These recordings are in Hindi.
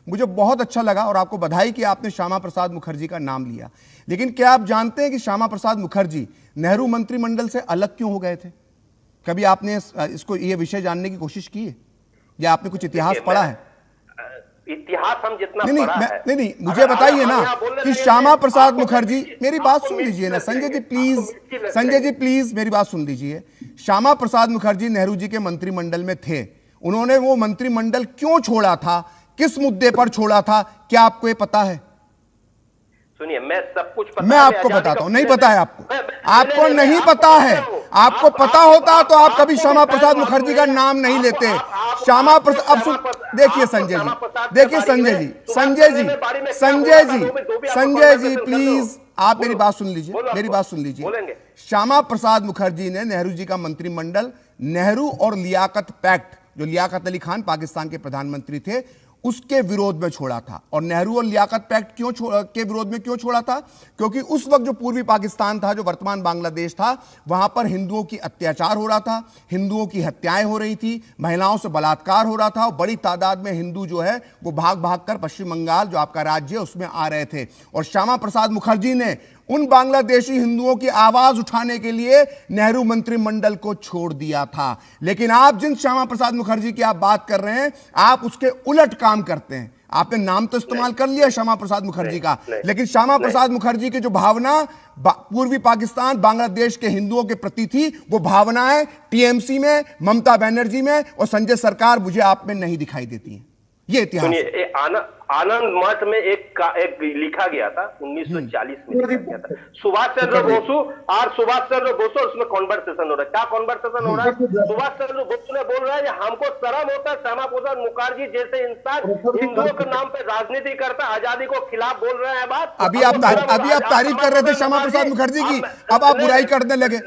मुझे बहुत अच्छा लगा और आपको बधाई कि आपने श्यामा प्रसाद मुखर्जी का नाम लिया। लेकिन क्या आप जानते हैं कि श्यामा प्रसाद मुखर्जी नेहरू मंत्रिमंडल से अलग क्यों हो गए थे? कभी आपने इसको ये विषय जानने की कोशिश की है या आपने कुछ इतिहास पढ़ा है? इतिहास हम जितना नहीं, मुझे बताइए ना कि श्यामा प्रसाद मुखर्जी, मेरी बात सुन लीजिए ना संजय जी प्लीज मेरी बात सुन लीजिए। श्यामा प्रसाद मुखर्जी नेहरू जी के मंत्रिमंडल में थे, उन्होंने वो मंत्रिमंडल क्यों छोड़ा था, किस मुद्दे पर छोड़ा था, क्या आपको ये पता है? सुनिए, मैं सब कुछ पता, मैं आपको बताता हूं, नहीं पता है आपको नहीं पता है। आपको पता होता तो आप कभी श्यामा प्रसाद मुखर्जी का नाम नहीं लेते। श्यामा प्रसाद, अब सुन, देखिए संजय जी प्लीज आप मेरी बात सुन लीजिए। श्यामा प्रसाद मुखर्जी ने नेहरू जी का मंत्रिमंडल नेहरू और लियाकत पैक्ट, जो लियाकत अली खान पाकिस्तान के प्रधानमंत्री थे, उसके विरोध में छोड़ा था। और नेहरू और लियाकत पैक्ट के विरोध में क्यों छोड़ा था? क्योंकि उस वक्त जो पूर्वी पाकिस्तान था, जो वर्तमान बांग्लादेश था, वहां पर हिंदुओं की अत्याचार हो रहा था, हिंदुओं की हत्याएं हो रही थी, महिलाओं से बलात्कार हो रहा था और बड़ी तादाद में हिंदू जो है वो भाग भाग कर पश्चिम बंगाल, जो आपका राज्य है, उसमें आ रहे थे। और श्यामा प्रसाद मुखर्जी ने उन बांग्लादेशी हिंदुओं की आवाज उठाने के लिए नेहरू मंत्रिमंडल को छोड़ दिया था। लेकिन आप जिन श्यामा प्रसाद मुखर्जी की आप बात कर रहे हैं, आप उसके उलट काम करते हैं। आपने नाम तो इस्तेमाल कर लिया श्यामा प्रसाद मुखर्जी का, लेकिन श्यामा प्रसाद मुखर्जी की जो भावना पूर्वी पाकिस्तान, बांग्लादेश के हिंदुओं के प्रति थी, वो भावनाएं टीएमसी में, ममता बनर्जी में और संजय सरकार मुझे आप में नहीं दिखाई देती हैं। ये इतिहास आनंद मठ में एक लिखा गया था 1940 में लिखा गया था, सुभाष चंद्र बोसु और सुभाष चंद्र बोसु, उसमें कॉन्वर्सेशन हो रहा है। क्या कॉन्वर्सेशन हो रहा है? सुभाष चंद्र बोसु ने बोल रहा है हमको शर्म होता है, श्यामा प्रसाद मुखर्जी जैसे इंसान हिंदुओं के नाम पे राजनीति करता, आजादी को खिलाफ बोल रहे हैं। बात अभी आप तारीफ कर रहे थे श्यामा प्रसाद मुखर्जी की, अब आप बुराई करने लगे।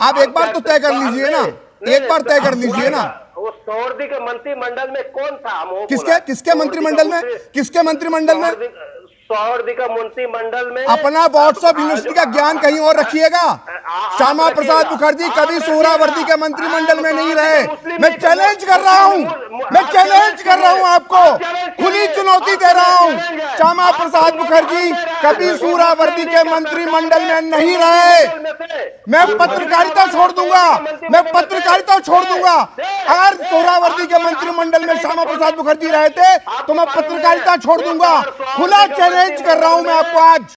आप एक बार तो तय कर लीजिए ना, एक बार तय कर लीजिए ना। वो सोहर्दी के मंत्रिमंडल में कौन था? किसके मंत्रिमंडल में? सोहर्दी का मंत्रिमंडल में। अपना व्हाट्सएप यूनिवर्सिटी का ज्ञान कहीं और रखिएगा। श्यामा प्रसाद मुखर्जी कभी सोहरावर्दी के मंत्रिमंडल में नहीं रहे। मैं चैलेंज कर रहा हूं आपको, खुली चुनौती दे रहा हूं। श्यामा प्रसाद मुखर्जी कभी सोहरावर्दी के मंत्रिमंडल में नहीं रहे। मैं पत्रकारिता छोड़ दूंगा। अगर सोहरावर्दी के मंत्रिमंडल में श्यामा प्रसाद मुखर्जी रहे थे तो मैं पत्रकारिता छोड़ दूंगा। खुला चैलेंज कर रहा हूं मैं आपको आज।